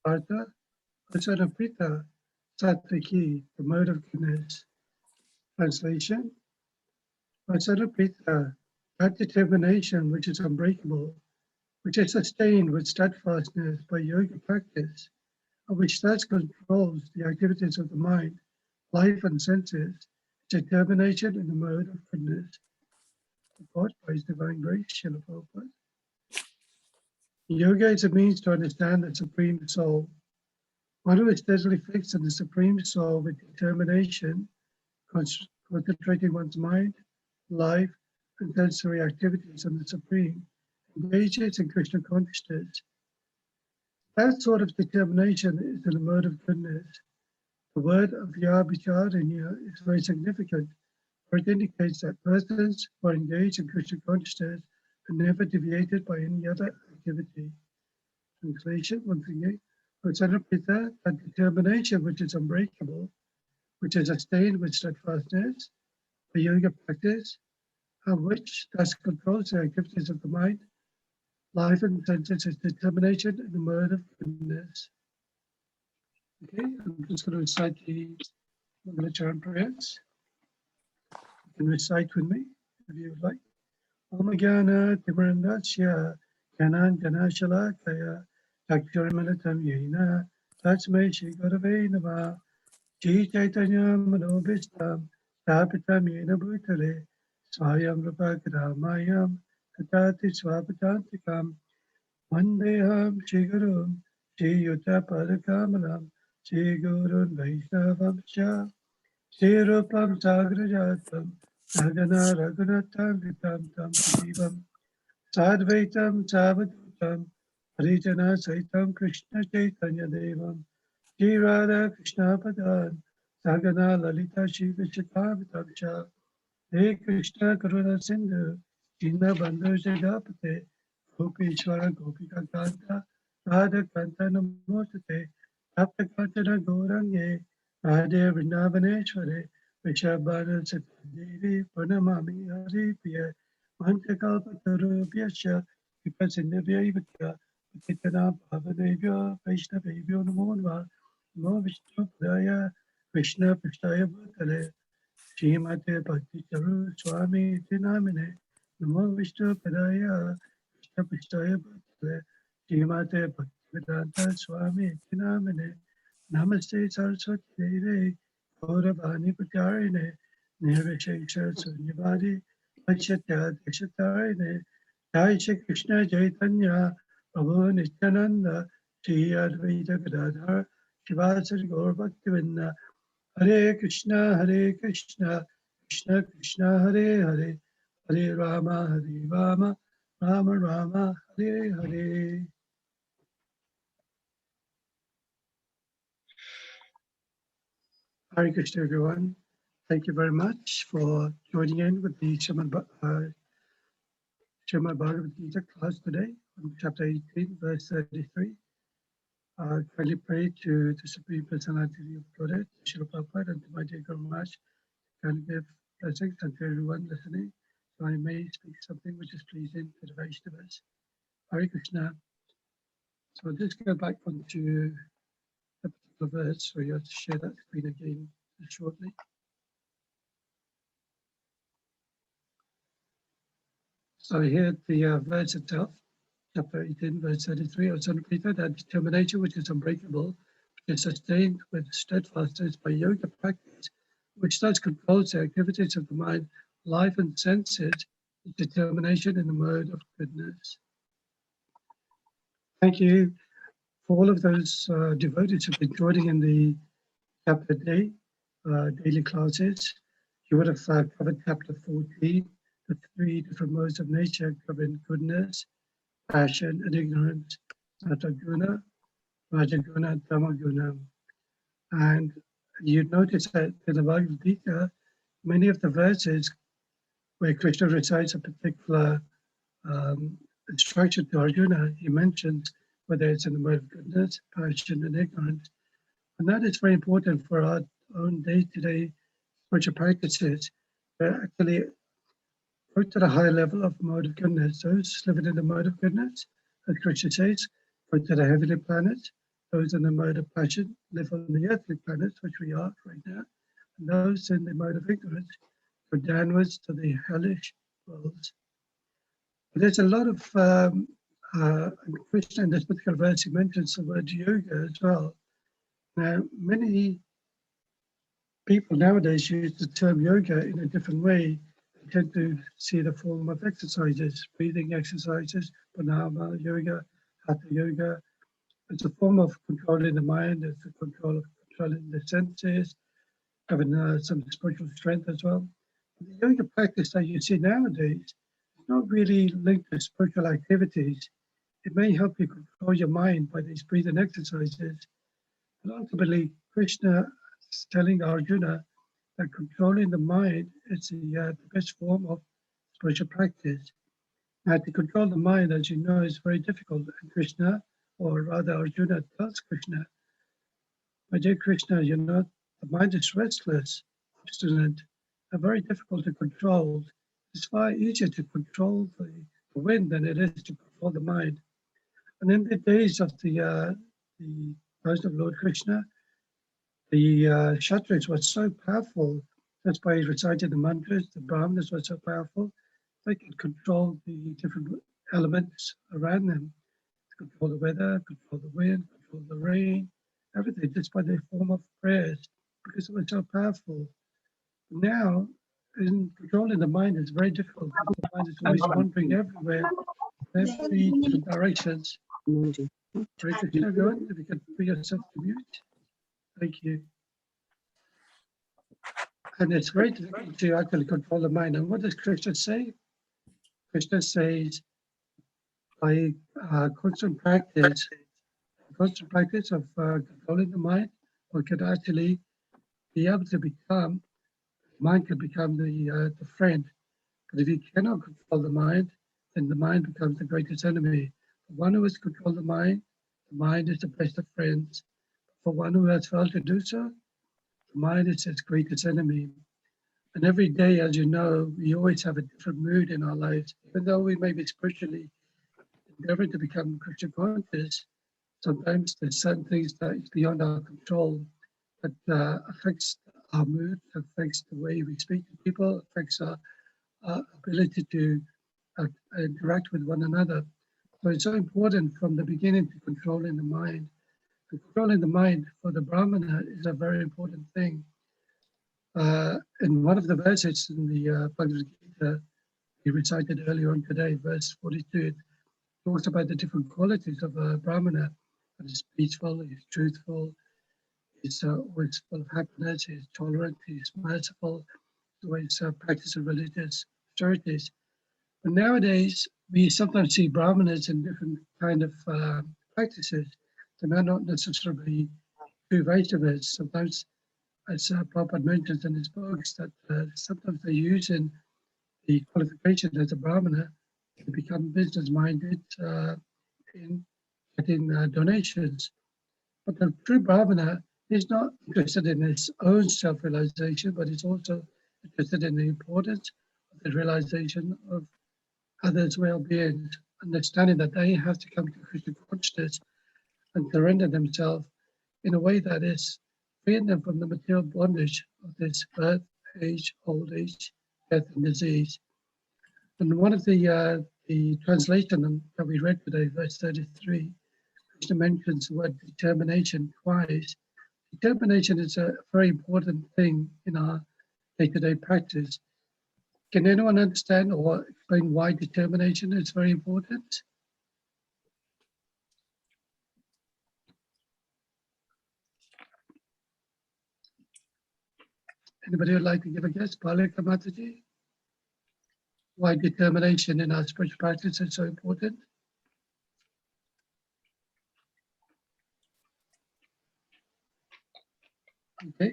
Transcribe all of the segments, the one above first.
Partha, Asanapita, Satviki, the mode of goodness. Translation: Asanapita, that determination which is unbreakable, which is sustained with steadfastness by yoga practice, and which thus controls the activities of the mind, life, and senses, determination in the mode of goodness. Support by His Divine Grace, Srila Prabhupada. Yoga is a means to understand the Supreme Soul. One who is steadily fixed on the Supreme Soul with determination, concentrating one's mind, life, and sensory activities on the Supreme, engages in Krishna consciousness. That sort of determination is in the mode of goodness. The word of Vyabhicharanya is very significant, for it indicates that persons who are engaged in Krishna consciousness are never deviated by any other activity. Translation, once again, Asanapita, that determination which is unbreakable, which is sustained with steadfastness, the yoga practice, and which thus controls the activities of the mind, life, and senses, is determination in the mode of goodness. Okay, I'm just going to recite the Mangalacharana prayers. You can recite with me if you would like. Om Jnana Timarandasya Jnana Janashalakaya Chakshurmalatam Yena Tasmai Shri Gurave Namah Shri Chaitanya Manobhishtam Stapitam Yena Bhutale Swayam Rupa Kadamayam Katati Swapatantikam Vandeham Shri Gurum Shri Yuta Padakamalam Shri Gurun Vaishnavam Shah Shri Rupam Sagrajatam Sagana Raghunatam Vitam Tam Jivam Sadvaitam Savadutam Harijana Saitam Krishna Chaitanya Devam Shri Radha Krishna Padan Sagana Lalita Shri Vishakavatam Shah He Krishna Karuna Sindhu Jina Bandhu Jagapate Gopishwara Gopika Kanta Radha Kanta Namostate Tapta Kantana Gaurange Radhe Vrindavaneshware Vishabhana Satyadevi Pranamami Hari Priya Mantakalpatarubhyasya Vipasindhavyaivakya Patitana Bhavanevya Vaishnavevyo Namo Namo Namo Vishnu Padaya Krishna Prasthaya Bhutale Srimate Bhakti Charu Swami Tinamine Namo Vishnu Padaya Krishna Prasthaya Bhutale Srimate Bhakti Vedanta Swami Tinamine Namaste Saraswati Devi Gauravani Pacharine Nirvishesha Sunyavadi Achatya Deshatarine Jai Shri Krishna Chaitanya Prabhu Nityananda Shri Advaita Gadadhar Shivasari Gaur Bhaktivinda Hare Krishna Krishna Krishna Hare Hare Hare Rama Rama Rama Hare Hare. Hare Krishna, everyone. Thank you very much for joining in with the Srimad Bhagavad Gita class today on chapter 18, verse 33. I kindly pray to the Supreme Personality of Godhead, Srila Prabhupada, and to my dear Guru Maharaj, and give blessings and to everyone listening, so I may speak something which is pleasing to the Vaishnavas. Hare Krishna. So I'll just go back onto the particular verse, so you have to share that screen again shortly. So here the verse itself, chapter 18, verse 33, of Sanapita, that determination which is unbreakable, which is sustained with steadfastness by yoga practice, which thus controls the activities of the mind, life, and senses, is determination in the mode of goodness. Thank you for all of those devotees who have been joining in the chapter day, daily classes. You would have covered chapter 14, the 3 different modes of nature covering goodness, passion, and ignorance, Sataguna, Rajaguna, Tamaguna. And you notice that in the Bhagavad Gita, many of the verses where Krishna recites a particular instruction to Arjuna, he mentions whether it's in the mode of goodness, passion, and ignorance. And that is very important for our own day-to-day spiritual practices. We're actually go to the high level of mode of goodness. Those living in the mode of goodness, as Krishna says, go to the heavenly planets. those in the mode of passion live on the earthly planets, which we are right now, and those in the mode of ignorance go downwards to the hellish worlds. But there's a lot of Krishna in this particular verse, he mentions the word yoga as well. Now, many people nowadays use the term yoga in a different way. They tend to see the form of exercises, breathing exercises, pranayama yoga, hatha yoga. It's a form of controlling the mind, it's a control of controlling the senses, having some spiritual strength as well. But the yoga practice that you see nowadays is not really linked to spiritual activities. It may help you control your mind by these breathing exercises. But ultimately, Krishna is telling Arjuna that controlling the mind is the best form of spiritual practice. Now, to control the mind, as you know, is very difficult. And Krishna, or rather Arjuna, tells Krishna, my dear Krishna, you're not, the mind is restless, obstinate, and very difficult to control. It's far easier to control the wind than it is to control the mind. And in the days of the rise of Lord Krishna, the Kshatris were so powerful just by reciting the mantras. The Brahmanas were so powerful, they could control the different elements around them, control the weather, control the wind, control the rain, everything, just by their form of prayers, because it was so powerful. Now, in controlling the mind is very difficult. The mind is always wandering everywhere, every different directions. Hare Krishna, everyone, if you can put yourself to mute. Thank you. And it's very difficult to actually control the mind. And what does Krishna say? Krishna says, by constant practice of controlling the mind, one could actually be able to become, mind can become the friend. But if you cannot control the mind, then the mind becomes the greatest enemy. For one who has controlled the mind is the best of friends. For one who has failed to do so, the mind is its greatest enemy. And every day, as you know, we always have a different mood in our lives. Even though we may be spiritually endeavoring to become Krishna conscious, sometimes there's certain things that is beyond our control that affects our mood, affects the way we speak to people, affects our ability to interact with one another. So it's so important from the beginning to controlling the mind. And controlling the mind for the Brahmana is a very important thing. In one of the verses in the Bhagavad Gita, we recited earlier on today, verse 42, it talks about the different qualities of a Brahmana. That is peaceful, he's truthful, he's always full of happiness, he's tolerant, he's merciful, he's always practicing religious austerities. But nowadays, we sometimes see Brahmanas in different kind of practices. They may not necessarily be Vaishnavas. Sometimes, as Prabhupada mentions in his books, that sometimes they use in the qualification as a Brahmana to become business-minded in getting donations. But the true Brahmana is not interested in his own self-realization, but he's also interested in the importance of the realization of others' well-being, understanding that they have to come to Krishna consciousness and surrender themselves in a way that is freeing them from the material bondage of this birth, age, old age, death, and disease. And one of the translation that we read today, verse 33, Krishna mentions the word determination twice. Determination is a very important thing in our day-to-day practice. Can anyone understand or explain why determination is very important? Anybody would like to give a guess? Palika Mataji? Why determination in our spiritual practice is so important? Okay.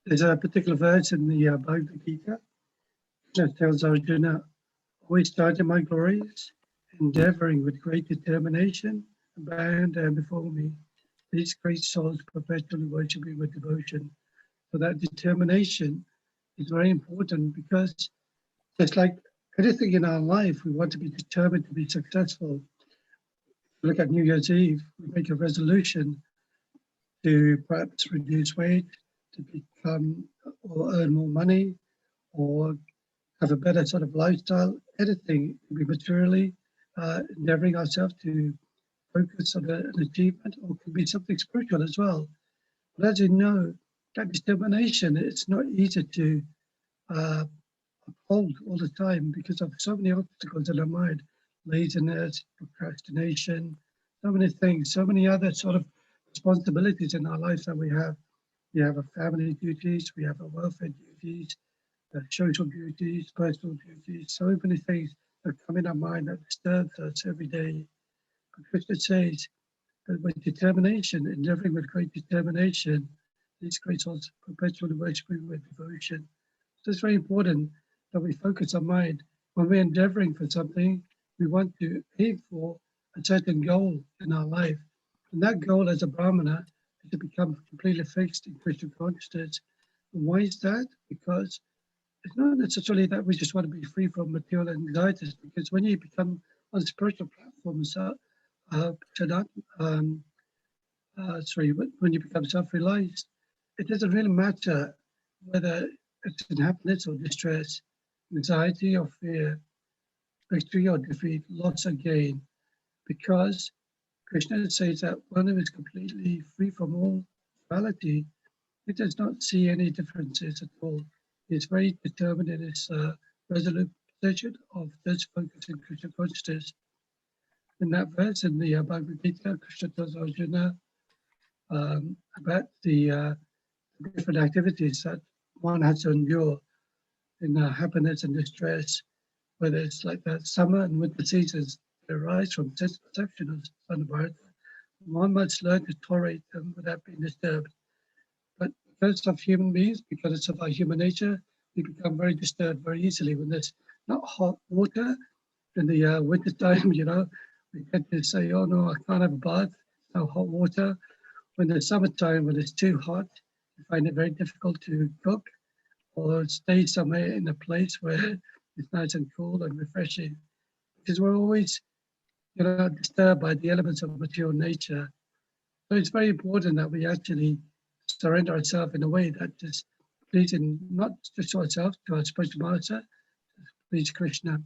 There's a particular verse in the Bhagavad Gita that tells Arjuna, always starting my glories, endeavoring with great determination, and bowing down before me. These great souls perpetually worship me with devotion. So that determination is very important because just like anything in our life, we want to be determined to be successful. Look at New Year's Eve, we make a resolution to perhaps reduce weight, to become or earn more money, or have a better sort of lifestyle. Anything can be materially endeavoring ourselves to focus on an achievement, or could be something spiritual as well. But as you know, that determination, it's not easy to uh, uphold all the time because of so many obstacles in our mind, laziness, procrastination, so many things, so many other sort of responsibilities in our lives that we have. We have a family duties, we have a welfare duties, social duties, personal duties, so many things that come in our mind that disturbs us every day. But Krishna says that with determination, endeavoring with great determination, these great souls perpetually worshiping with devotion. So it's very important that we focus our mind. When we're endeavoring for something, we want to aim for a certain goal in our life. And that goal as a Brahmana is to become completely fixed in Krishna consciousness. And why is that? Because it's not necessarily that we just want to be free from material anxieties, because when you become on spiritual platforms, um, when you become self-realized, it doesn't really matter whether it's in happiness or distress, anxiety or fear, victory or defeat, loss or gain, because Krishna says that one who is completely free from all duality, he does not see any differences at all. He is very determined in his resolute position of this focus in Krishna consciousness. In that verse in the Bhagavad Gita, Krishna tells Arjuna about the different activities that one has to endure in happiness and distress, whether it's like that summer and winter seasons that arise from sense perception of sun and earth. One must learn to tolerate them without being disturbed. But because of human beings, because of our human nature, we become very disturbed very easily when there's not hot water in the winter time. We tend to say, oh no, I can't have a bath, no hot water. When the summertime, when it's too hot, we find it very difficult to cook or stay somewhere in a place where it's nice and cool and refreshing, because we're always, disturbed by the elements of material nature. So it's very important that we actually surrender ourselves in a way that is pleasing not just to ourselves, to our spiritual master, please Krishna.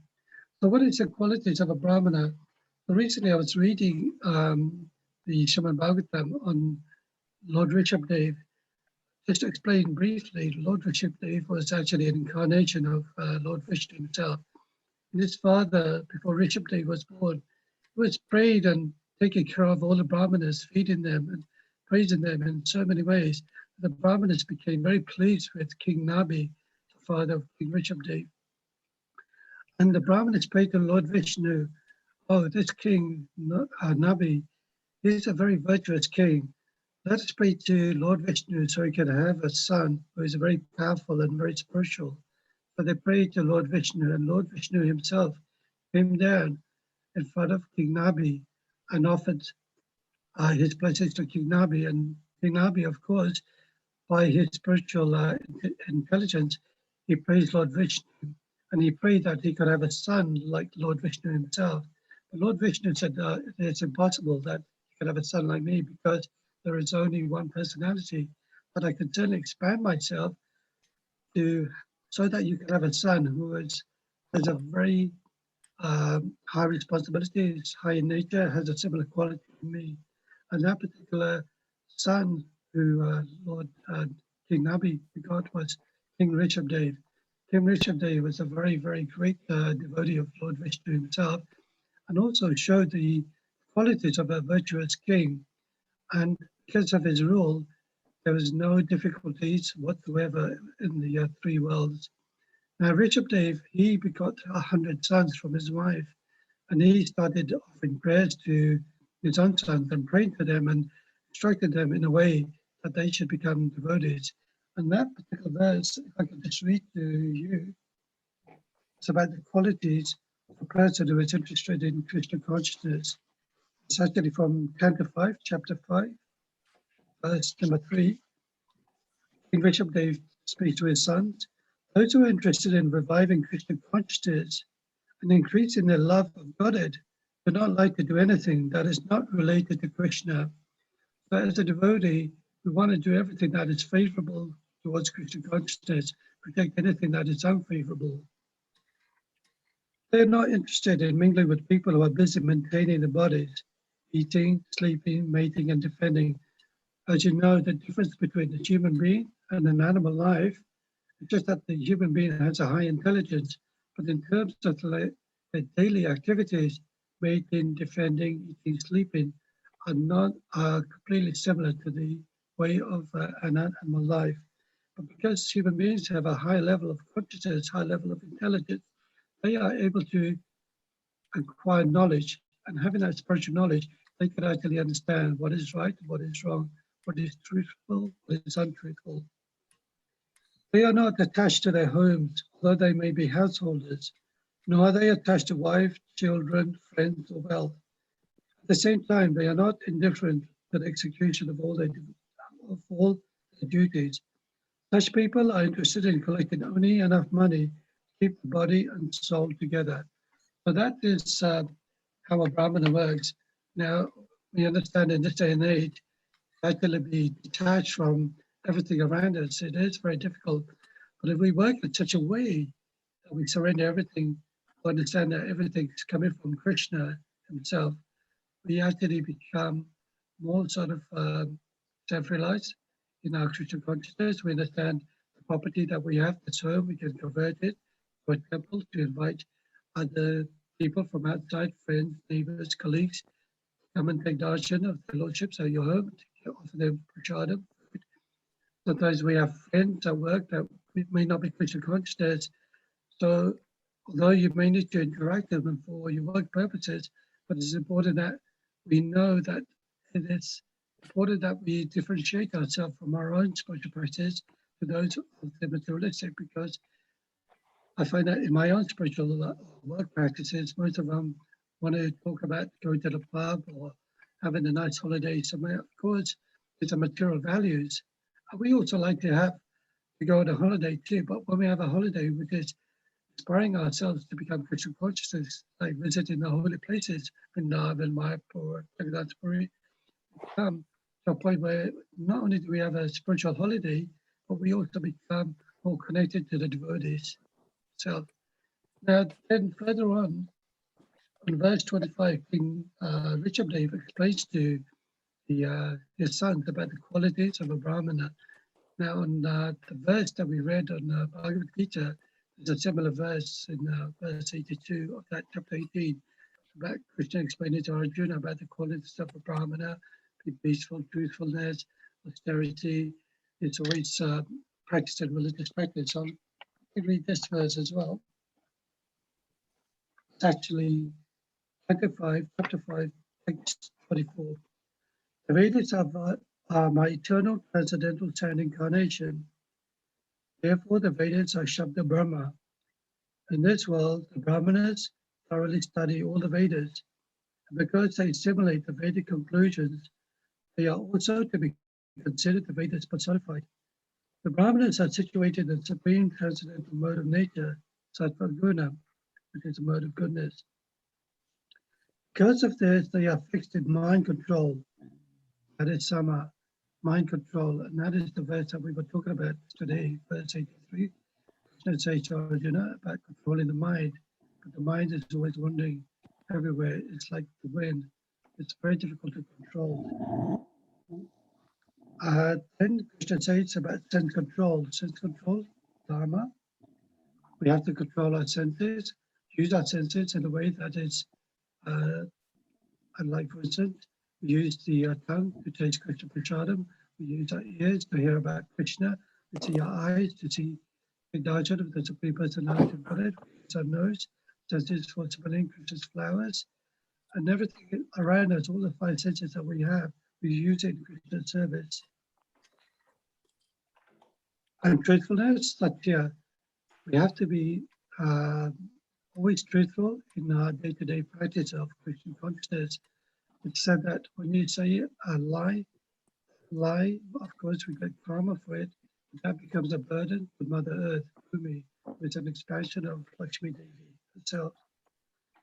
So what is the qualities of a Brahmana? So recently I was reading the Srimad Bhagavatam on Lord Rishabdev. Just to explain briefly, Lord Rishabdev was actually an incarnation of Lord Vishnu himself. And his father, before Rishabdev was born, was prayed and taking care of all the Brahmanas, feeding them and praising them in so many ways. The Brahmanas became very pleased with King Nabi, the father of King Rishabdev. And the Brahmanas prayed to Lord Vishnu, oh, this king, Nabi, he's a very virtuous king. Let us pray to Lord Vishnu so he can have a son who is very powerful and very spiritual. So they prayed to Lord Vishnu, and Lord Vishnu himself came down in front of King Nabi and offered his blessings to King Nabi. And King Nabi, of course, by his spiritual intelligence, he praised Lord Vishnu, and he prayed that he could have a son like Lord Vishnu himself. But Lord Vishnu said it's impossible that you could have a son like me, because there is only one personality. But I can certainly expand myself so that you can have a son who has a very high responsibility, is high in nature, has a similar quality to me. And that particular son who Lord King Nabi begot was King Rishabdev. King Rishabdev was a very, very great devotee of Lord Vishnu himself, and also showed the qualities of a virtuous king. And because of his rule, there was no difficulties whatsoever in the three worlds. Now, Rishabdev, he begot 100 sons from his wife, and he started offering prayers to his own sons and praying to them and instructed them in a way that they should become devotees. And that particular verse, if I can just read to you, it's about the qualities of a person who is interested in Krishna consciousness. It's actually from Canto 5, Chapter 5, verse number 3. King Rishabdev speaks to his sons. Those who are interested in reviving Krishna consciousness and increasing their love of Godhead do not like to do anything that is not related to Krishna. But as a devotee, we want to do everything that is favorable towards Krishna consciousness, protect anything that is unfavorable. They're not interested in mingling with people who are busy maintaining their bodies, eating, sleeping, mating, and defending. As you know, the difference between the human being and an animal life is just that the human being has a high intelligence, but in terms of their daily activities, mating, defending, eating, sleeping, are completely similar to the way of an animal life. But because human beings have a high level of consciousness, high level of intelligence, they are able to acquire knowledge, and having that spiritual knowledge, they can actually understand what is right, what is wrong, what is truthful, what is untruthful. They are not attached to their homes, although they may be householders, nor are they attached to wife, children, friends, or wealth. At the same time, they are not indifferent to the execution of all their duties. Such people are interested in collecting only enough money to keep the body and soul together. So that is how a Brahmana works. Now, we understand in this day and age, actually be detached from everything around us. It is very difficult. But if we work in such a way that we surrender everything, we understand that everything's coming from Krishna himself, we actually become more sort of self-realized in our Krishna consciousness. We understand the property that we have, this home, we can convert it to a temple to invite other people from outside, friends, neighbors, colleagues, come and take darshan of the lordships at your home, to offer them prasadam. Sometimes we have friends at work that may not be Krishna consciousness. So although you may need to interact with them for your work purposes, but it's important that we know that it is important that we differentiate ourselves from our own spiritual practice to those of the materialistic, because I find that in my own spiritual work practices, most of them want to talk about going to the pub or having a nice holiday somewhere. Of course, it's a material values. And we also like to go on a holiday too, but when we have a holiday, we're just inspiring ourselves to become Krishna consciousness, like visiting the holy places, Vrindavan, Mayapur, Jagannath Puri, come to a point where not only do we have a spiritual holiday, but we also become more connected to the devotees. So now then further on verse 25, King Rishabdev explains to his sons about the qualities of a Brahmana. Now on the verse that we read on Bhagavad Gita, there's a similar verse in verse 82 of that chapter 18, about Krishna explaining to Arjuna about the qualities of a Brahmana, be peaceful, truthfulness, austerity. It's always practicing religious practice. So I can read this verse as well. It's actually chapter 5, text 24. The Vedas are my eternal transcendental sound incarnation. Therefore, the Vedas are Shabda Brahma. In this world, the Brahmanas thoroughly study all the Vedas, and because they assimilate the Vedic conclusions, they are also to be considered the Vedas personified. The Brahmanas are situated in the supreme transcendental mode of nature, Sattva Guna, which is a mode of goodness. Because of this, they are fixed in mind control, that is Sama, mind control, and that is the verse that we were talking about today, verse 83. Krishna says to Arjuna about controlling the mind, but the mind is always wandering everywhere. It's like the wind. It's very difficult to control. Then Krishna says about sense control. Sense control, Dharma. We have to control our senses, use our senses in a way that is, unlike, for instance, we use the tongue to taste Krishna Prasadam. We use our ears to hear about Krishna. We see our eyes to see the darshan of the Supreme Personality of Godhead. We use our nose, senses for smelling Krishna's flowers. And everything around us, all the five senses that we have, we use it in Krishna's service. And truthfulness, Satya, we have to be always truthful in our day-to-day practice of Krishna consciousness. It's said that when you say a lie, of course we get karma for it, but that becomes a burden to Mother Earth, Bhumi, which is an expansion of Lakshmi Devi herself.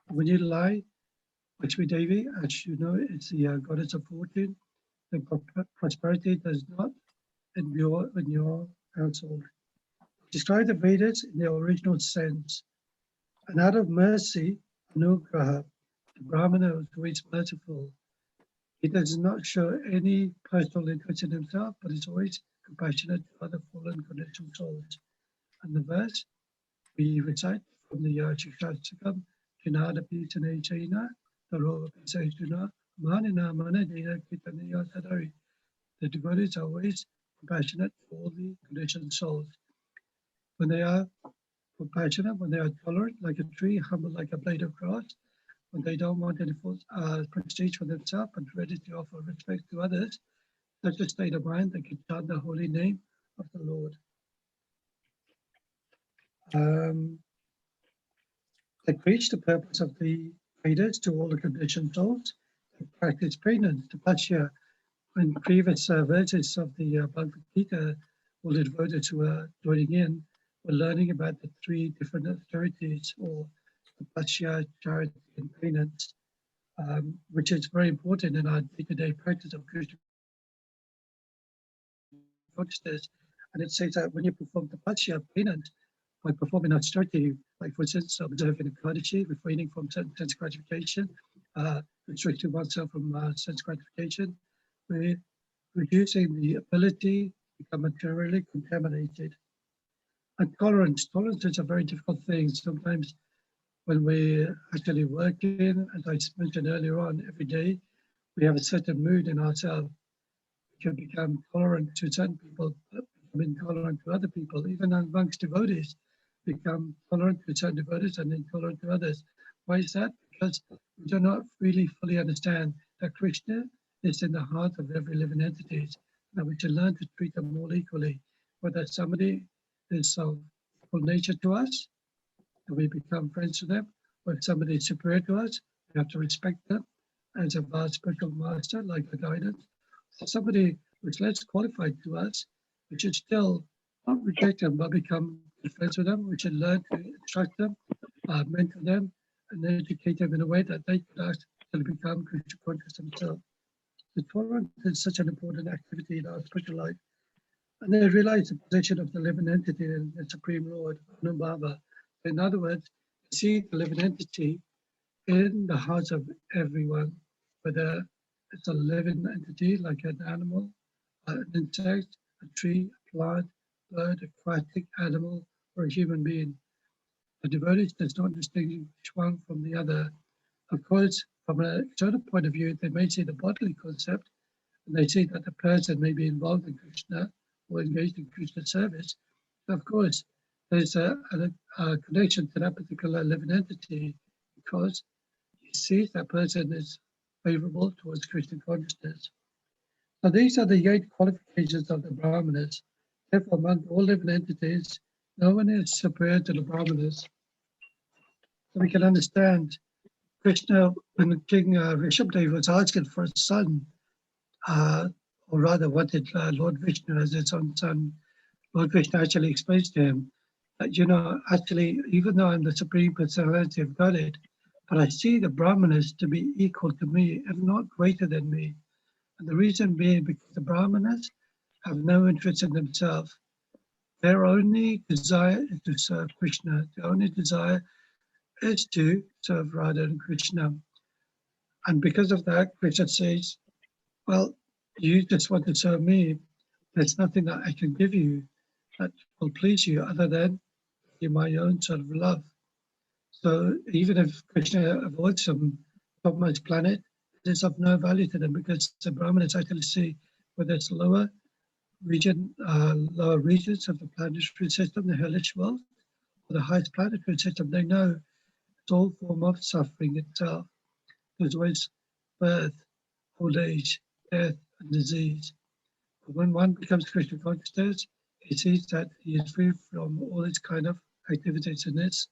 When you lie, Lakshmi Devi, as you know, is the goddess of fortune. The prosperity does not endure in your household. Describe the Vedas in their original sense. And out of mercy, Anugraha, the Brahmana is always merciful. He does not show any personal interest in himself, but is always compassionate to other fallen conditioned souls. And the verse we recite from the Shikshastakam, Jinada Pitane Chaina, Taro Pisajuna, Manina Manadina Kitaniya Sadari. The devotees are always compassionate to all the conditioned souls. When they are compassionate, when they are tolerant like a tree, humble like a blade of grass, when they don't want any false prestige for themselves, but ready to offer respect to others, such a state of mind, they can chant the holy name of the Lord. They preach the purpose of the Vedas to all the conditioned souls. They practice penance, tapasya, and previous verses of the Bhagavad Gita, all the devotees who are joining in, were learning about the three different austerities, or tapasya, charity, and penance, which is very important in our day-to-day practice of Krishna consciousness. And it says that when you perform tapasya, penance, by performing austerity, like for instance, observing Ekadashi, refraining from sense gratification, restricting oneself from sense gratification, we're reducing the ability to become materially contaminated. And tolerance is a very difficult thing. Sometimes when we're actually working, as I mentioned earlier on, every day, we have a certain mood in ourselves. We can become tolerant to certain people, but become intolerant to other people, even amongst devotees, become tolerant to certain devotees and intolerant to others. Why is that? Because we do not really fully understand that Krishna is in the heart of every living entity, and we should learn to treat them all equally. Whether somebody is of equal nature to us, and we become friends with them, or if somebody is superior to us, we have to respect them as a our spiritual master, like a guidance. So somebody who's less qualified to us, we should still not reject them, but become good friends with them. We should learn to instruct them, mentor them, and educate them in a way that they could actually become Krishna conscious themselves. The tolerance is such an important activity in our spiritual life. And they realize the position of the living entity in the Supreme Lord, Anubhava. In other words, they see the living entity in the hearts of everyone, whether it's a living entity like an animal, an insect, a tree, a plant, bird, aquatic animal, or a human being. The devotee does not distinguish one from the other. Of course, from an external point of view, they may see the bodily concept, and they see that the person may be involved in Krishna or engaged in Krishna service. Of course, there's a connection to that particular living entity because he sees that person is favorable towards Krishna consciousness. So these are the 8 qualifications of the Brahmanas. Therefore, among all living entities, no one is superior to the Brahmanas. So we can understand Krishna, when King Rishabdev was asking for a son, or rather wanted Lord Vishnu as his own son, Lord Vishnu actually explains to him that, actually, even though I'm the Supreme Personality of Godhead, but I see the Brahmanas to be equal to me, if not greater than me. And the reason being because the Brahmanas have no interest in themselves. Their only desire is to serve Krishna. Their only desire is to serve Radha and Krishna. And because of that, Krishna says, well, you just want to serve me. There's nothing that I can give you that will please you other than my own sort of love. So even if Krishna avoids some topmost planet, it is of no value to them because the Brahmanas actually see whether it's lower regions of the planetary system, the hellish world, or the highest planetary system, they know it's all form of suffering itself. There's always birth, old age, death, and disease. But when one becomes Krishna conscious, he sees that he is free from all these kind of activities in his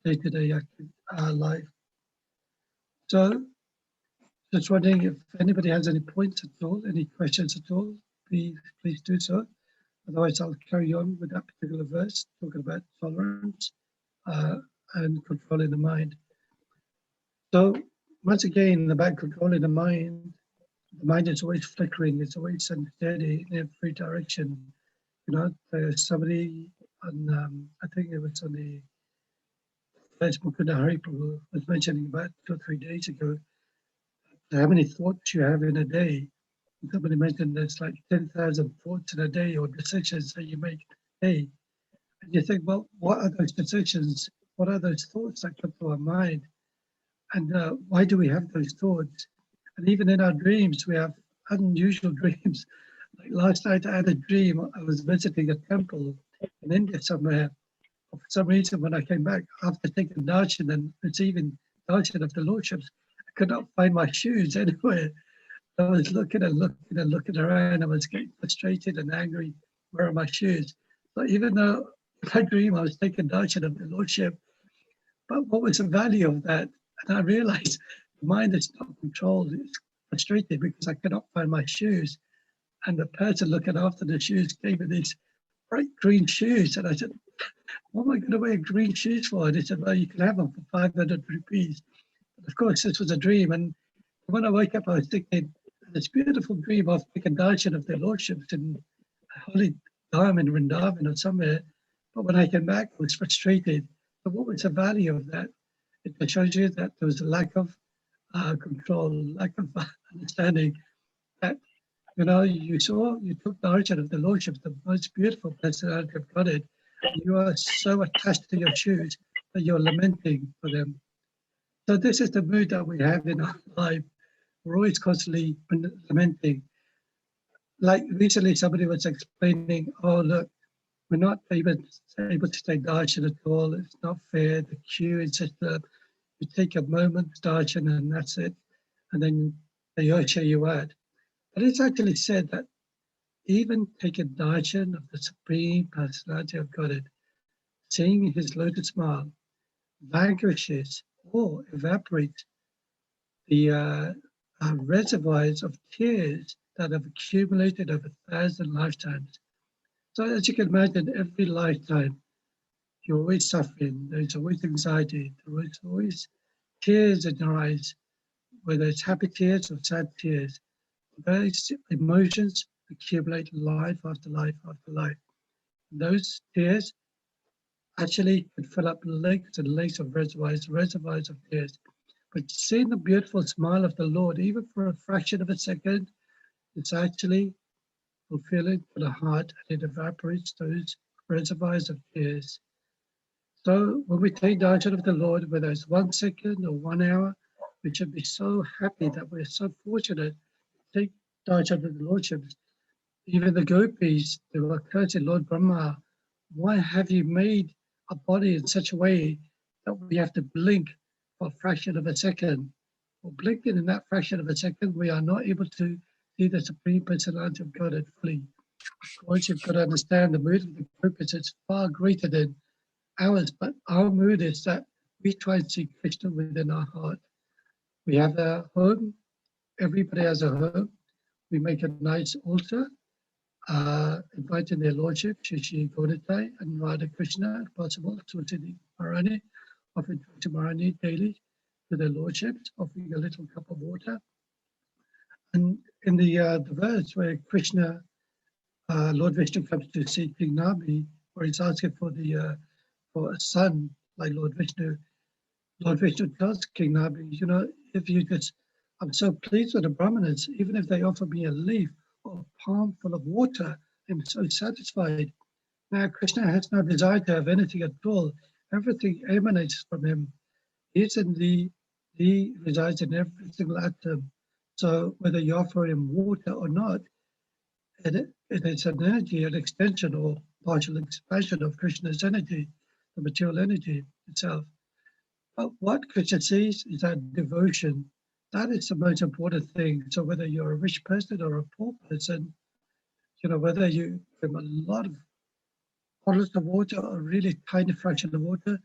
day-to-day life. So, just wondering if anybody has any points at all, any questions at all, please do so. Otherwise, I'll carry on with that particular verse, talking about tolerance and controlling the mind. So, once again, about controlling the mind is always flickering, it's always unsteady in every direction. You know, there's somebody on, I think it was on the Facebook in the Haripur was mentioning about 2 or 3 days ago, how many thoughts you have in a day. Somebody mentioned there's like 10,000 thoughts in a day or decisions that you make a day. And you think, well, what are those decisions? What are those thoughts that come to our mind? And why do we have those thoughts? And even in our dreams, we have unusual dreams. Like last night, I had a dream. I was visiting a temple in India somewhere. For some reason, when I came back after taking darshan and receiving darshan of the lordships, I could not find my shoes anywhere. I was looking and looking and looking around. I was getting frustrated and angry. Where are my shoes? So even though in my dream I was taking darshan of the lordship, but what was the value of that? And I realized the mind is not controlled. It's frustrated because I cannot find my shoes. And the person looking after the shoes gave me these bright green shoes. And I said, what am I going to wear green shoes for? And he said, well, you can have them for 500 rupees. But of course, this was a dream. And when I woke up, I was thinking, this beautiful dream of taking darshan of their lordships in Holy Dham in Vrindavan or somewhere. But when I came back, I was frustrated. But what was the value of that? It shows you that there was a lack of control, lack of understanding that, you know, you took darshan of the lordship, the most beautiful personality of Godhead. You are so attached to your shoes that you're lamenting for them. So this is the mood that we have in our life. We're always constantly lamenting. Like recently, somebody was explaining, oh, look, we're not able to take darshan at all. It's not fair. The queue is just, you take a moment, darshan, and that's it. And then they usher you out. But it's actually said that even taking darshan of the Supreme Personality of Godhead, seeing his lotus smile, vanquishes or evaporates the reservoirs of tears that have accumulated over 1,000 lifetimes. So as you can imagine, every lifetime, you're always suffering. There's always anxiety. There's always tears in your eyes, whether it's happy tears or sad tears. Those emotions accumulate life after life after life. Those tears actually could fill up lakes and lakes of reservoirs of tears. But seeing the beautiful smile of the Lord, even for a fraction of a second, it's actually fulfilling for the heart and it evaporates those reservoirs of tears. So when we take darshan of the Lord, whether it's 1 second or 1 hour, we should be so happy that we're so fortunate to take darshan of the Lordship. Even the gopis, they were cursing Lord Brahma, why have you made a body in such a way that we have to blink for a fraction of a second? Well, blinking in that fraction of a second, we are not able to see the Supreme Personality of Godhead fully. Of course, you've got to understand the mood of the gopis is far greater than ours, but our mood is that we try and see Krishna within our heart. We have a home, everybody has a home. We make a nice altar, inviting their lordship, Shri Govinda and Radha Krishna, if possible, Tulsi Maharani, offering Tulsi Maharani daily to their lordships, offering a little cup of water. And in the verse where Krishna, Lord Vishnu comes to see King Nami, where he's asking for a son like Lord Vishnu tells King Nami, you know, if you just, I'm so pleased with the Brahmanas, even if they offer me a leaf or a palm full of water, I'm so satisfied. Now, Krishna has no desire to have anything at all. Everything emanates from him. He resides in every single atom. So whether you offer him water or not, it is an energy, an extension or partial expansion of Krishna's energy, the material energy itself. But what Krishna sees is that devotion. That is the most important thing. So whether you're a rich person or a poor person, you know, whether you give a lot of bottles of water or a really tiny fraction of water,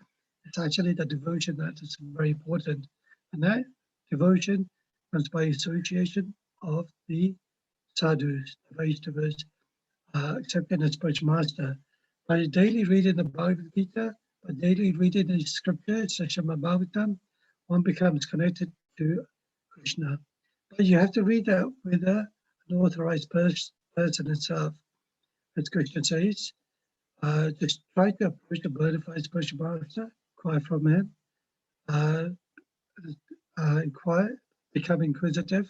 it's actually the devotion that is very important. And that devotion comes by association of the sadhus, the Vaishnavas, accepting as spiritual master. By daily reading the Bhagavad Gita, by daily reading the scriptures, Srimad Bhagavatam, one becomes connected to Krishna. But you have to read that with an authorized person itself. As Krishna says, just try to approach the bona fide spiritual master, inquire from him, uh, inquire, become inquisitive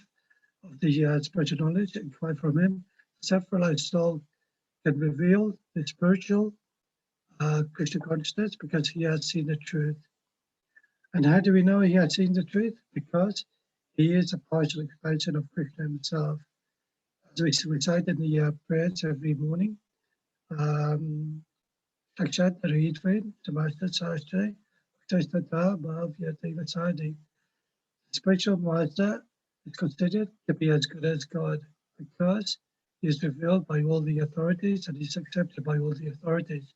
of the spiritual knowledge, inquire from him. Self-realized soul can reveal the spiritual Krishna consciousness because he has seen the truth. And how do we know he has seen the truth? Because he is a partial expansion of Krishna himself. As we recite in the prayers every morning, Sakshat Ritvin, Samasta Sastre, Testata Bhav Yateva Sadi. The spiritual master is considered to be as good as God because he is revealed by all the authorities and he is accepted by all the authorities.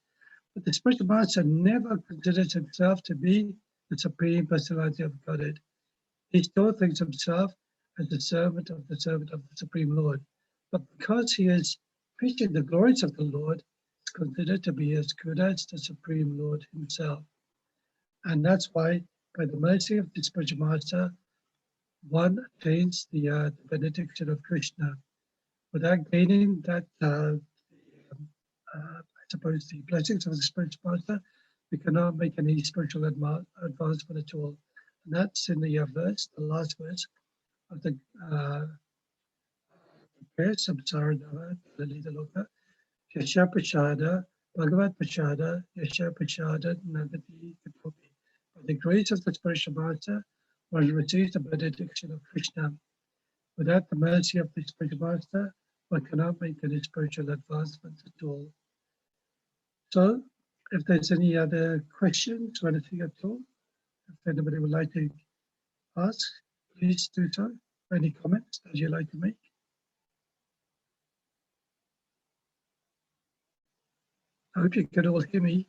But the spiritual master never considers himself to be the supreme personality of Godhead. He still thinks himself as the servant of the Supreme Lord. But because he is preaching the glories of the Lord, is considered to be as good as the Supreme Lord himself. And that's why, by the mercy of the spiritual master, one attains the benediction of Krishna. Without gaining that, I suppose, the blessings of the spiritual master, we cannot make any spiritual advancement at all. And that's in the verse, the last verse of the prayer, Samsara Lalita Loka, Yasha Prashada, Bhagavat Prashada, Yasha Prashada, Nagati Katopi. By the grace of the spiritual master, one receives the benediction of Krishna. Without the mercy of the spiritual master, one cannot make any spiritual advancement at all. So, if there's any other questions or anything at all, if anybody would like to ask, please do so. Any comments that you'd like to make? I hope you can all hear me.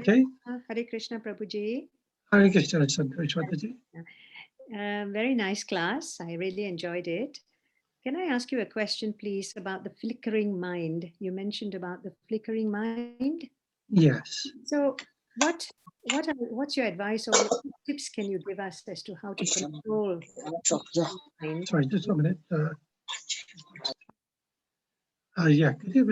Okay. Hare Krishna Prabhuji. Hare Krishna, Santosh Mataji. Very nice class. I really enjoyed it. Can I ask you a question, please, about the flickering mind? You mentioned about the flickering mind. Yes. So, what's your advice or what tips can you give us as to how to control mind? Sorry, just 1 minute. Yeah, could you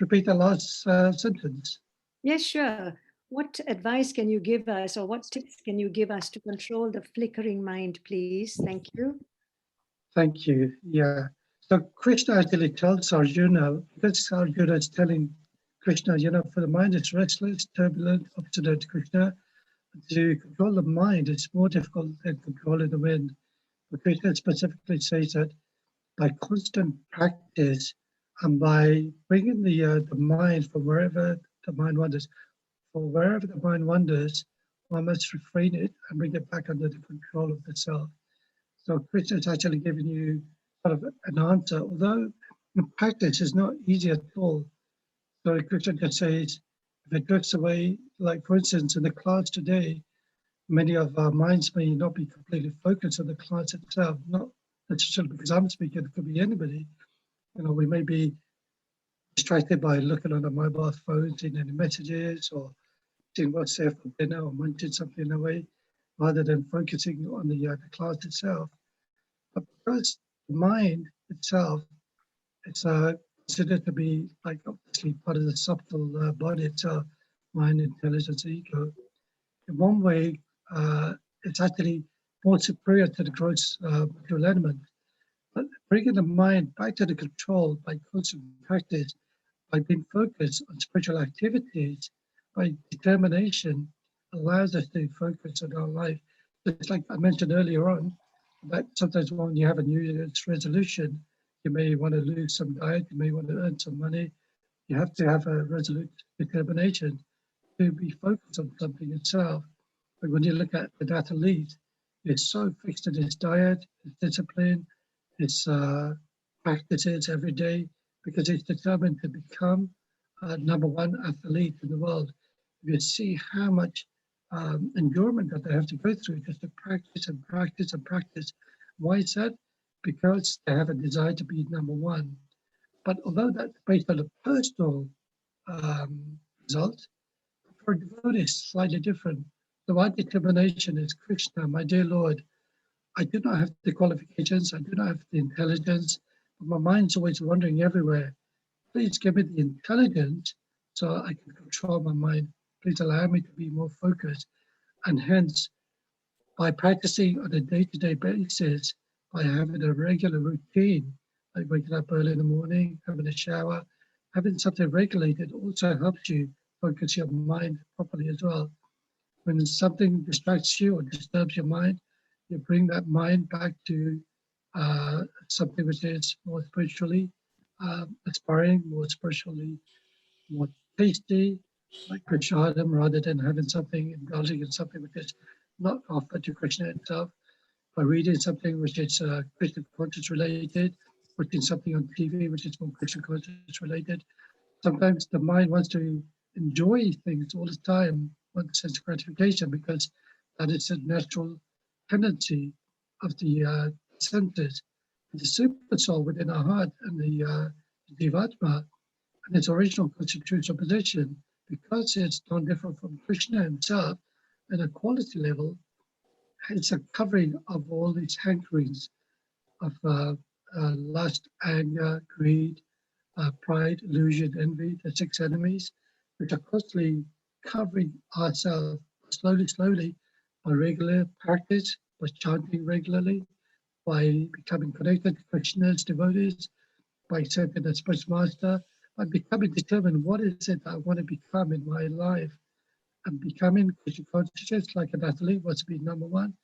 repeat the last sentence? Yes, sure. What advice can you give us or what tips can you give us to control the flickering mind, please? Thank you. Thank you. Yeah. So Krishna actually tells Arjuna, because Arjuna is telling Krishna, for the mind is restless, turbulent, obstinate, Krishna, to control the mind is more difficult than controlling the wind. But Krishna specifically says that by constant practice and by bringing the mind from wherever the mind wanders, one must refrain it and bring it back under the control of the self. So Krishna is actually giving you sort of an answer, although in practice it's not easy at all. So Krishna just says, if it drifts away, like for instance, in the class today, many of our minds may not be completely focused on the class itself, not necessarily because I'm speaking, it could be anybody. We may be distracted by looking on a mobile phone, seeing any messages or seeing what's there for dinner or munching something away, rather than focusing on the class itself. But because the mind itself is considered to be like obviously part of the subtle body itself, mind, intelligence, ego. In one way, it's actually more superior to the gross material element. But bringing the mind back to the control by constant practice, by being focused on spiritual activities, by determination, allows us to focus on our life. It's like I mentioned earlier on, that sometimes when you have a New Year's resolution, you may want to lose some diet, you may want to earn some money. You have to have a resolute determination to be focused on something itself. But when you look at an athlete, it's so fixed in his diet, his discipline, his practices every day, because he's determined to become number one athlete in the world. You see how much endurance that they have to go through just to practice and practice and practice. Why is that? because they have a desire to be number one. But although that's based on a personal result, for a devotee is slightly different. So my determination is, Krishna, my dear Lord, I do not have the qualifications, I do not have the intelligence, but my mind's always wandering everywhere. Please give me the intelligence so I can control my mind. Please allow me to be more focused. And hence, by practicing on a day-to-day basis, by having a regular routine, like waking up early in the morning, having a shower, having something regulated also helps you focus your mind properly as well. When something distracts you or disturbs your mind, you bring that mind back to something which is more spiritually aspiring, more spiritually, more tasty, like prashadam, rather than having something, indulging in something which is not offered to Krishna itself, by reading something which is Krishna conscious related, watching something on TV which is more Krishna conscious related. Sometimes the mind wants to enjoy things all the time, wants sense gratification, because that is a natural tendency of the senses. The super soul within our heart and the Jivatma and its original constitutional position, because it's non different from Krishna himself at a quality level, it's a covering of all these hankerings of lust, anger, greed, pride, illusion, envy, the six enemies, which are constantly covering ourselves slowly, by regular practice, by chanting regularly, by becoming connected to Krishna's devotees, by accepting a spiritual master, by becoming determined what is it I want to become in my life, and becoming Krishna consciousness, like an athlete wants to be number one.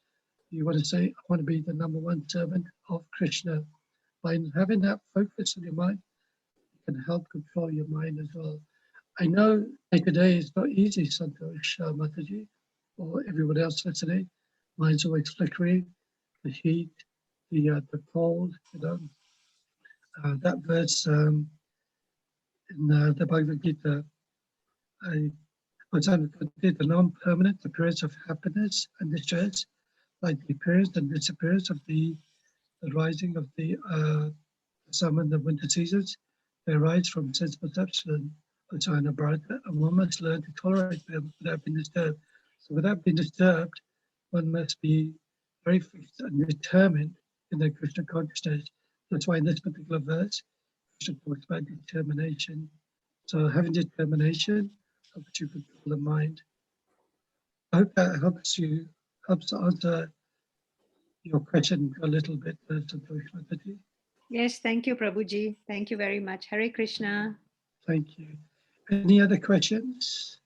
You want to say, I want to be the number one servant of Krishna. By having that focus on your mind, can help control your mind as well. I know day to day it's not easy, Santosh Mataji, or everyone else listening. Mind's always flickering, the heat, the cold, that verse in the Bhagavad Gita, I was the non-permanent appearance of happiness and distress, like the appearance and disappearance of the rising of the summer and the winter seasons. They arise from sense perception of China Bharata, and one must learn to tolerate them without being disturbed. So without being disturbed, one must be very fixed and determined in their Krishna consciousness. That's why in this particular verse, Krishna talks about determination. So having determination helps you control the mind. I hope that helps answer your question a little bit, Santosh Mataji. Yes, thank you, Prabhuji. Thank you very much. Hare Krishna. Thank you. Any other questions?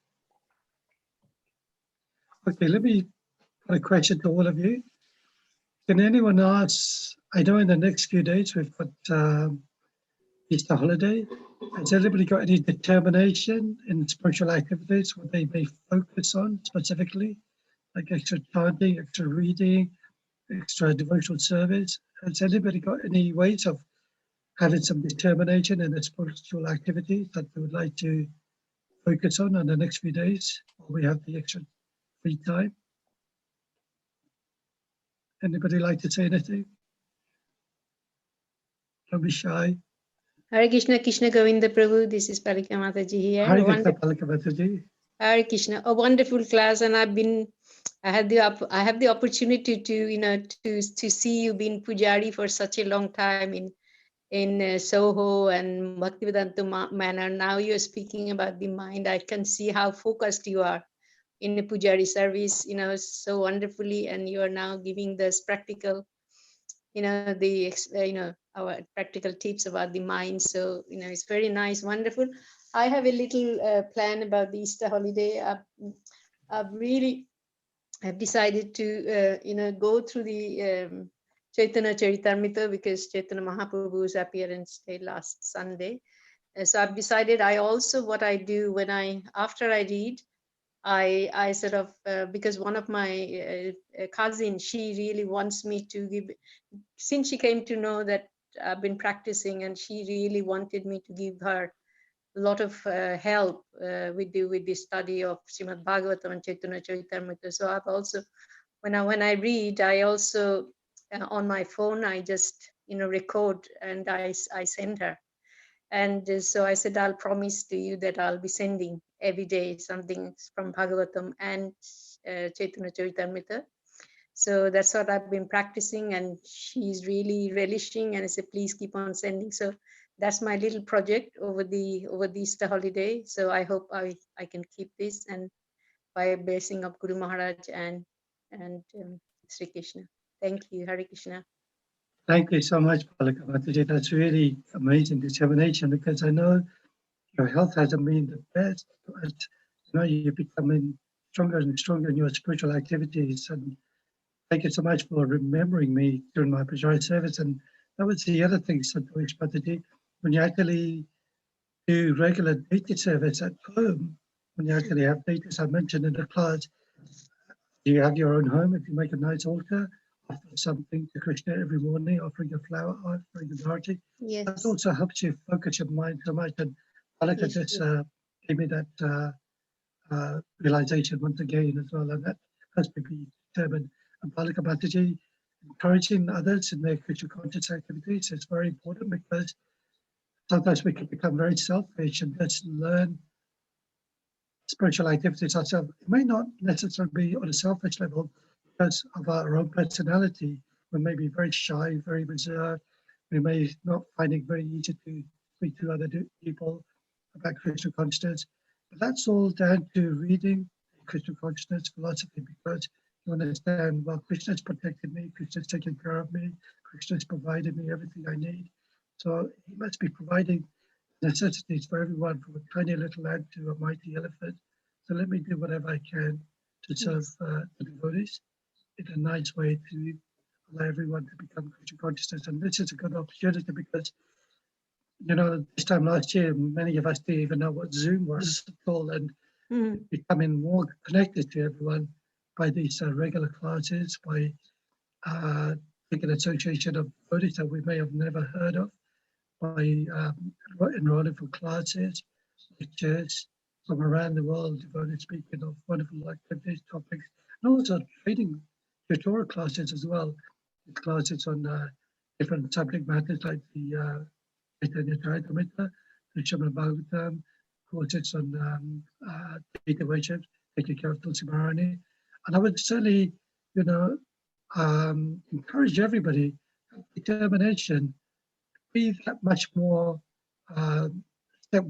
Okay, let me put a question to all of you. Can anyone ask, I know in the next few days we've got Easter holiday. Has anybody got any determination in spiritual activities what they may focus on specifically, like extra chanting, extra reading, extra devotional service? Has anybody got any ways of having some determination in their spiritual activities that they would like to focus on the next few days while we have the extra free time? Anybody like to say anything? Don't be shy. Hare Krishna, Krishna Govinda Prabhu. This is Palika Mataji here. Hare Krishna, Palika Mataji. Hare Krishna, a wonderful class, and I have the opportunity to see you being pujari for such a long time in Soho and Bhaktivedanta manner. Now you're speaking about the mind. I can see how focused you are in the pujari service, so wonderfully, and you are now giving this practical, our practical tips about the mind. So it's very nice, wonderful. I have a little plan about the Easter holiday. I've decided to go through the Chaitanya Charitamrita, because Chaitanya Mahaprabhu's appearance day last Sunday. So I've decided, what I do after I read, I sort of, because one of my cousins, she really wants me to give, since she came to know that I've been practicing, and she really wanted me to give her a lot of help with the study of Srimad Bhagavatam and Chaitanya Charitamrita. So I've also, when I read, I also on my phone, I just record, and I send her. And so I said, I'll promise to you that I'll be sending every day something from Bhagavatam and Chaitanya Charitamrita. So that's what I've been practicing, and she's really relishing. And I said, please keep on sending. So that's my little project over the Easter holiday. So I hope I can keep this, and by blessing of Guru Maharaj and Sri Krishna. Thank you, Hare Krishna. Thank you so much, Palika Mataji. That's really amazing determination, because I know your health hasn't been the best, but you're becoming stronger and stronger in your spiritual activities. And thank you so much for remembering me during my Bajai service. And that was the other thing, Santosh Mataji, when you actually do regular data service at home, when you actually have data, as I mentioned in the class, you have your own home. If you make a nice altar, offer something to Krishna every morning, offering a flower, offering a darti. Yes. That also helps you focus your mind so much. And Palika Yes, just yes. gave me that realization once again as well. And that has to be determined. And Palika Mataji, encouraging others in their Krishna conscious activities is very important, because sometimes we can become very selfish and just learn spiritual activities ourselves. It may not necessarily be on a selfish level because of our own personality. We may be very shy, very reserved. We may not find it very easy to speak to other people about Krishna consciousness. But that's all down to reading Krishna consciousness philosophy, because you understand, well, Krishna's protected me, Krishna's taken care of me, Krishna's provided me everything I need. So he must be providing necessities for everyone, from a tiny little ant to a mighty elephant. So let me do whatever I can to serve the devotees in a nice way, to allow everyone to become Krishna consciousness. And this is a good opportunity, because this time last year, many of us didn't even know what Zoom was at all, and becoming more connected to everyone by these regular classes, by taking association of devotees that we may have never heard of, by enrolling for classes, lectures from around the world, devoted speaking of wonderful activities, topics, and also training tutorial classes as well. Classes on different subject matters like the Chaitanya Charitamrita, the Srimad Bhagavatam, courses on data worship, taking care of Tulsi Maharani. And I would certainly, encourage everybody, determination, be that much more step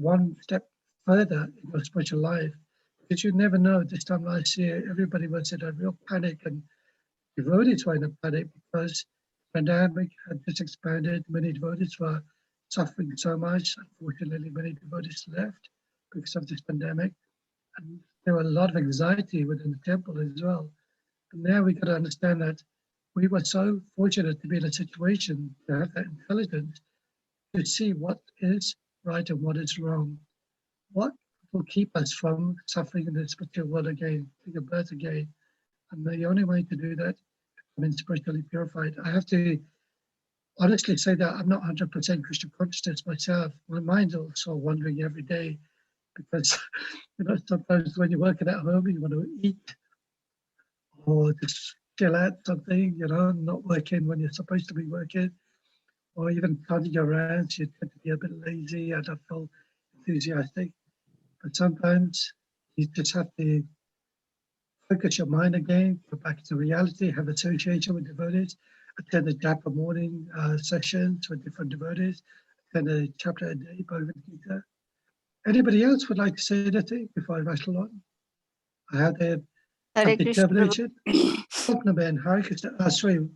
further in your spiritual life, because you never know. This time last year, everybody was in a real panic, and devotees were in a panic because the pandemic had just expanded. Many devotees were suffering so much. Unfortunately, many devotees left because of this pandemic, and there were a lot of anxiety within the temple as well. And now we got to understand that we were so fortunate to be in a situation to have that intelligence to see what is right and what is wrong. What will keep us from suffering in this material world again, taking birth again? And the only way to do that, I mean, spiritually purified. I have to honestly say that I'm not 100% Krishna consciousness myself. My mind's also wandering every day, because sometimes when you're working at home, you want to eat or just chill out something, not working when you're supposed to be working, or even turning your rounds, you tend to be a bit lazy and not feel enthusiastic. But sometimes you just have to focus your mind again, go back to reality, have association with devotees, attend the Japa morning sessions with different devotees, attend a chapter a day, Bhagavad Gita. Anybody else would like to say anything before I rattle on? I have the Hare Krishna, determination. Swapnaben, Hare Krishna. Sorry.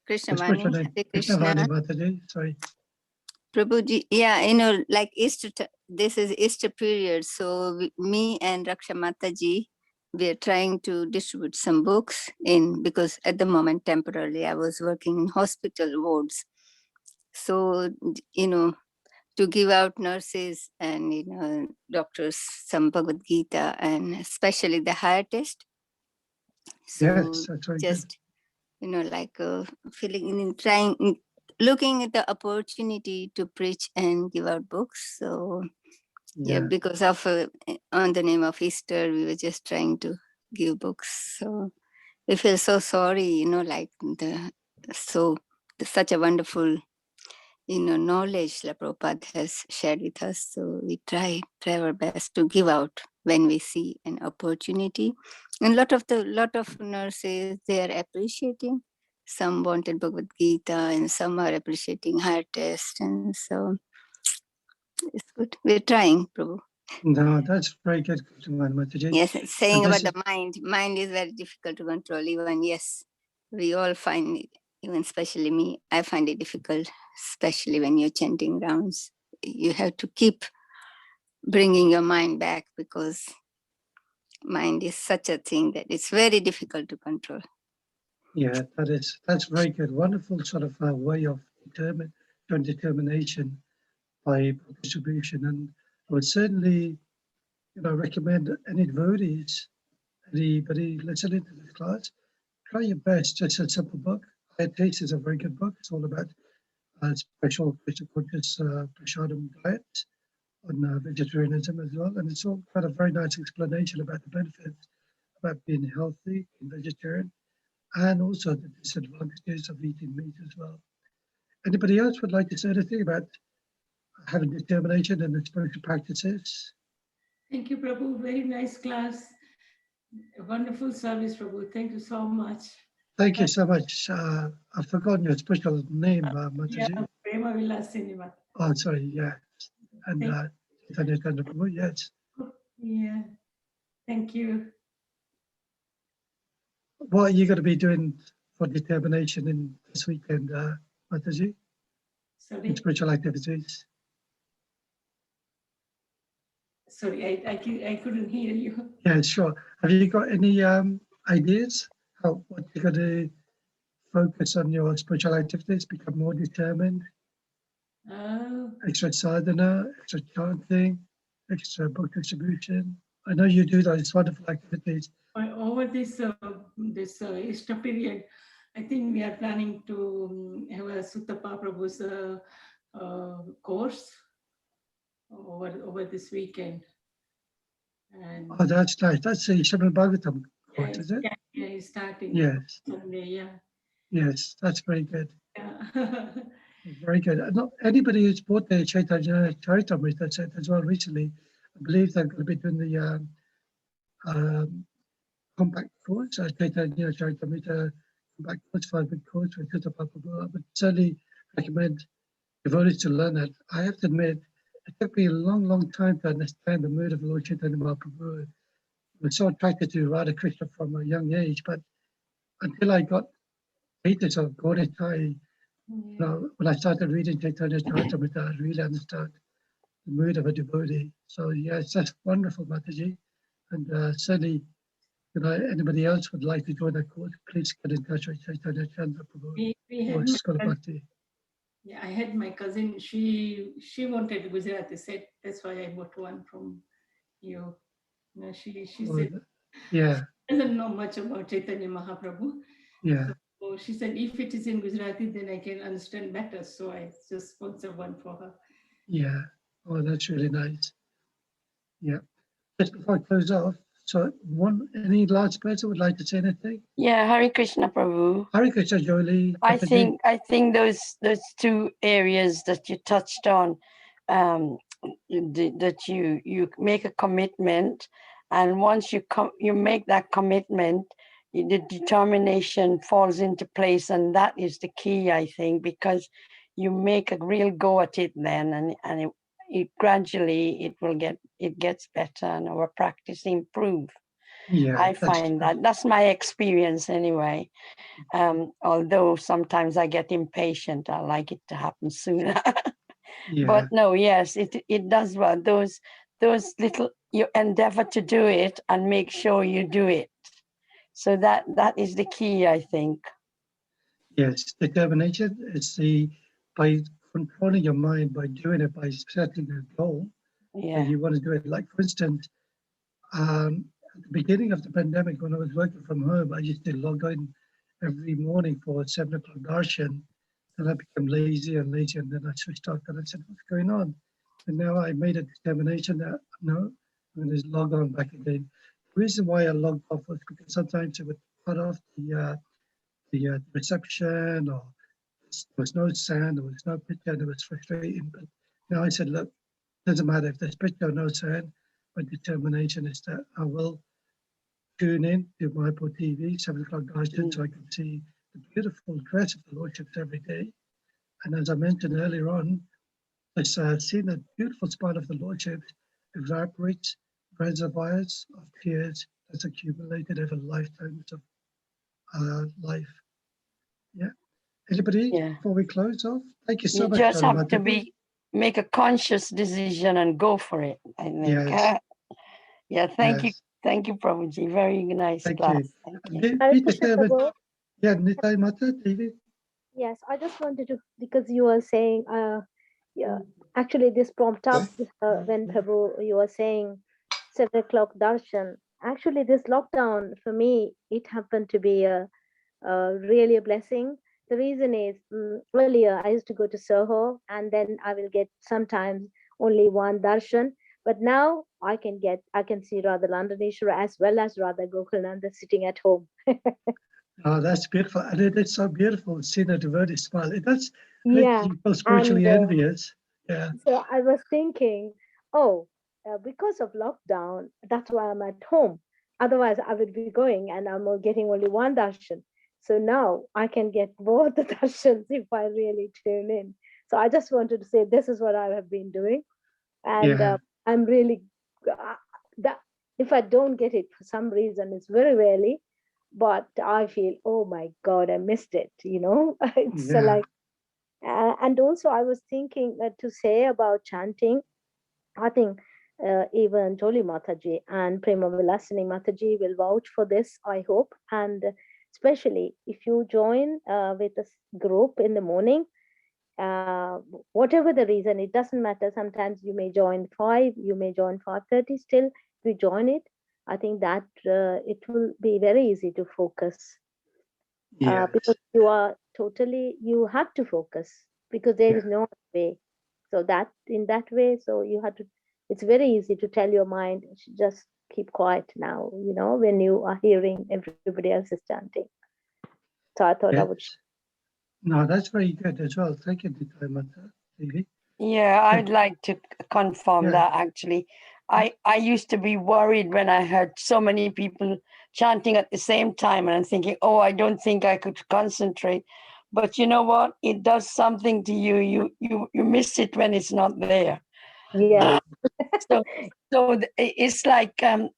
Krishna what's Vani, your name? Hare Krishna Vani Krishna. Mataji. Sorry. Prabhuji, like Easter, this is Easter period. So me and Raksha Mataji, we are trying to distribute some books because at the moment, temporarily, I was working in hospital wards. So, to give out nurses and, doctors some Bhagavad Gita, and especially the higher test. So Yes, that's very just, like feeling in trying, looking at the opportunity to preach and give out books. So yeah, because of on the name of Easter, we were just trying to give books. So we feel so sorry, like so such a wonderful, knowledge that Prabhupada has shared with us. So we try our best to give out when we see an opportunity. And lot of nurses, they are appreciating. Some wanted Bhagavad Gita and some are appreciating higher test. And so it's good. We're trying, Prabhu. No, that's very good, Mataji. Yes, saying And about this the mind. Mind is very difficult to control. Even, yes, we all find it, even especially me, I find it difficult, especially when you're chanting rounds. You have to keep bringing your mind back because mind is such a thing that it's very difficult to control. Yeah, that's very good. Wonderful sort of way of showing determination by distribution. And I would certainly, recommend any devotees, anybody listening to this class, try your best. It's a simple book. Higher Taste is a very good book. It's all about special Krishna conscious prasadam diet on vegetarianism as well. And it's all got a very nice explanation about the benefits about being healthy, being vegetarian, and also the disadvantages of eating meat as well. Anybody else would like to say anything about having determination in the spiritual practices? Thank you, Prabhu. Very nice class. A wonderful service, Prabhu. Thank you so much. Thank you so much. I've forgotten your special name, Mataji. Yeah, Prema Vilasinima. Oh, sorry, yeah. And Chaitanya Chandra Prabhu, yes. Yeah, thank you. What are you going to be doing for determination in this weekend, Mataji, Sorry, in spiritual activities? sorry, I couldn't hear you. Yeah, sure. Have you got any ideas what you're going to focus on your spiritual activities, become more determined, extra sadhana, extra chanting, extra book distribution? I know you do those wonderful activities. Over this Easter period, I think we are planning to have a Suttapa Prabhu's course over this weekend. And Oh, that's nice. That's the Srimad Bhagavatam course, is it? yeah, it's starting Yes, Sunday, yeah. yes, that's very good. Yeah. Very good. Not anybody who's bought the Chaitanya Charitamrita set as well recently, I believe they're going to be doing the compact course, Chaitanya Charitamrita compact course, 5-week course with Sutta Prabhu. I would certainly recommend devotees to learn that. I have to admit, it took me a long, long time to understand the mood of Lord Chaitanya Mahaprabhu. I was so attracted to Radha Krishna from a young age, but until I got pages of Gaudita, when I started reading Chaitanya Charitamrita, I really understood the mood of a devotee. So yes, that's wonderful, Mataji. And certainly, anybody else would like to join that course, please get in touch with Chaitanya Chandra Prabhu We or had School of Bhakti. yeah, I had my cousin. She wanted Gujarati set. That's why I bought one from you. She said Yeah, she doesn't know much about Chaitanya Mahaprabhu. yeah, So she said if it is in Gujarati, then I can understand better. So I just sponsored one for her. yeah. Oh, that's really nice. Yeah. Just before I close off, so any last person would like to say anything? Yeah, Hare Krishna Prabhu. Hare Krishna, Jolie. I think those two areas that you touched on, that you make a commitment, and once you make that commitment, the determination falls into place, and that is the key, I think, because you make a real go at it then, and it gradually it gets better, and our practice improve. Yeah, I find that's my experience anyway. Although sometimes I get impatient, I like it to happen sooner. yeah. But no, yes, it does well. Those little, you endeavor to do it and make sure you do it. So that is the key, I think. Yes, determination is by controlling your mind, by doing it, by setting a goal Yeah. that you want to do it. Like, for instance, at the beginning of the pandemic, when I was working from home, I used to log in every morning for 7 o'clock darshan, and I became lazy, and then I switched off and I said, what's going on? And now I made a determination that, no, I'm going to log on back again. The reason why I logged off was because sometimes it would cut off the reception or there was no sound, there was no picture, and it was frustrating. But now I said, look, doesn't matter if there's picture or no sound. My determination is that I will tune in to Mayapur TV, 7 o'clock darshan, so I can see the beautiful dress of the Lordships every day. And as I mentioned earlier on, I've seen the beautiful spot of the Lordships evaporates reservoirs of tears that's accumulated over lifetimes of life. Yeah. Anybody Yeah. before we close off? Thank you so You much. just have to Mataji. make a conscious decision and go for it, I think. Yes. Yeah, thank you. Yes. Thank you, Prabhuji. Very nice Thank class. you. Thank And you. Hare Peter Krishna David. Prabhu. Yeah, Nitai Mata, David. Yes, I just wanted to, because you were saying, yeah, actually this prompt up when Prabhu, you were saying 7 o'clock darshan. Actually, this lockdown for me, it happened to be really a blessing. The reason is earlier I used to go to Soho and then I will get sometimes only one darshan. But now I can see Radha Landaneshwara as well as Radha Gokulnanda sitting at home. Oh, that's beautiful. And it is so beautiful seeing a devotee smile. It does make Yeah, you feel spiritually and envious. Yeah. so I was thinking, oh, because of lockdown, that's why I'm at home. Otherwise, I would be going and I'm getting only one darshan. So now I can get both the darshans if I really tune in. So I just wanted to say this is what I have been doing. And Yeah. I'm really, that if I don't get it for some reason, it's very rarely, but I feel, oh my God, I missed it. It's Yeah. like, and also I was thinking to say about chanting. I think even Joli Mataji and Prema Vilasini Mataji will vouch for this, I hope. And especially if you join with a group in the morning, uh, whatever the reason, it doesn't matter. Sometimes you may join 5, you may join 5:30. Still, if you join it, I think that it will be very easy to focus Yes. because you have to focus because there is no other way. So that in that way, so you have to, it's very easy to tell your mind, just keep quiet now, when you are hearing everybody else is chanting. So I thought I would. Yes. No, that's very good as well. Thank you, Nitai Mata, David. Yeah, I'd like to confirm Yeah. that actually. I used to be worried when I heard so many people chanting at the same time, and I'm thinking, oh, I don't think I could concentrate. But you know what? It does something to you. You miss it when it's not there. Yeah. So it's like an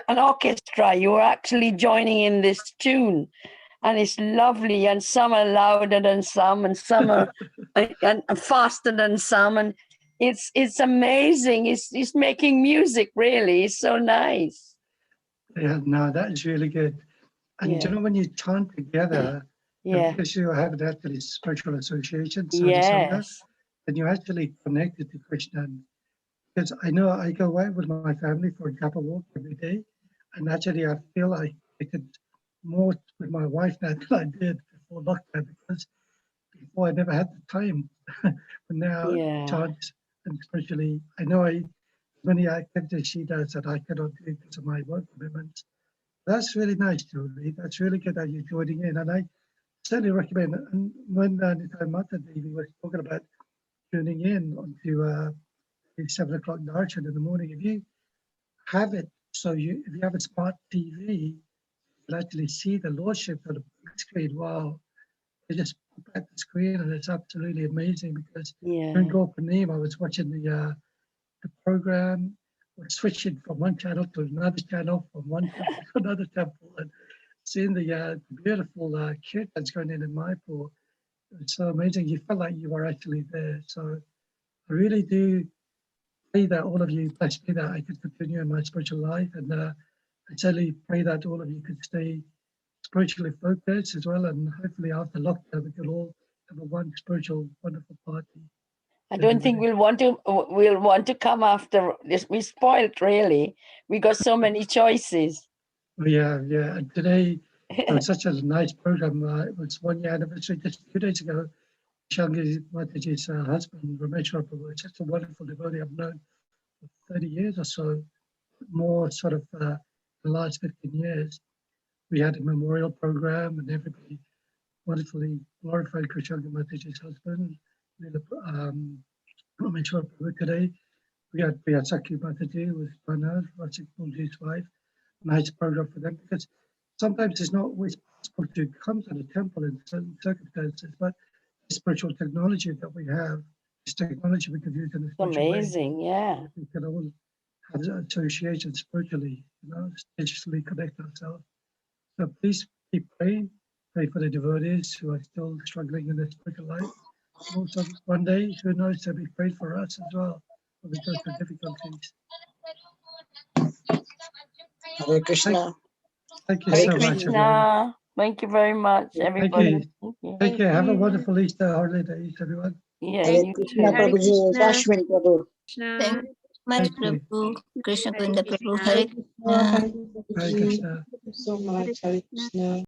orchestra. You're actually joining in this tune, and it's lovely. And some are louder than some, and some are and faster than some, and it's amazing. It's making music, really. It's so nice. Yeah, no, that is really good. And Yeah. when you chant together, Yeah. because you have actually spiritual association, Sadhu Sangha, Yes. and you're actually connected to Krishna. Because I know I go out with my family for a japa walk every day, and actually I feel I connected more with my wife now than I did before lockdown, because before I never had the time. But now Yeah. chant, and especially I know many activities she does that I cannot do because of my work commitments. That's really nice, Julie. That's really good that you're joining in, and I certainly recommend it. And when Nitai Mata Devi was talking about tuning in onto the 7 o'clock darshan in the morning, if you have it, if you have a smart TV, you can actually see the Lordship on the big screen. Wow, they just pop at the screen, and it's absolutely amazing because during Yeah. Gopanim, I was watching the program, was switching from one channel to another channel, from one temple to another temple, and seeing the beautiful kirtans going in Mayapur. It's so amazing. You felt like you were actually there. So I really do pray that all of you bless me that I could continue in my spiritual life, and I certainly pray that all of you could stay spiritually focused as well, and hopefully after lockdown we could all have a one spiritual wonderful party. I don't think we'll want to come after this. We spoiled, really. We got so many choices. Yeah. And today it was such a nice program. It was 1 year anniversary just 2 days ago. Shangi Mataji's husband, Rameshwar Prabhu, is such a wonderful devotee I've known for 30 years or so, more sort of the last 15 years. We had a memorial program, and everybody wonderfully glorified Krishna Mataji's husband, Rameshwar Prabhu today. We had Sakhi Mataji with Bana, Rasik Mulji's wife. Nice program for them, because sometimes it's not always possible to come to the temple in certain circumstances, but the spiritual technology that we have, this technology we could use in a spiritual way. Amazing, yeah. We can all have association spiritually, digitally connect ourselves. So please keep praying, pray for the devotees who are still struggling in their spiritual life. Also, one day, who knows, they'll be prayed for us as well when we go through difficulties. Hare Krishna. Thank you Hare so Krishna. much, everyone. Thank you very much, Thank everybody. you. Thank you. Take care. Have a you. wonderful Easter holidays, everyone. Yeah, Hare you Krishna too. Hare Prabhuji, Krishna. Rashmin Prabhu. Krishna. Thank you so much, Thank you. Prabhu. Krishna Hare Govinda Prabhu. Krishna. Hare Krishna. Hare Krishna. Thank you so much. Hare Krishna. Krishna.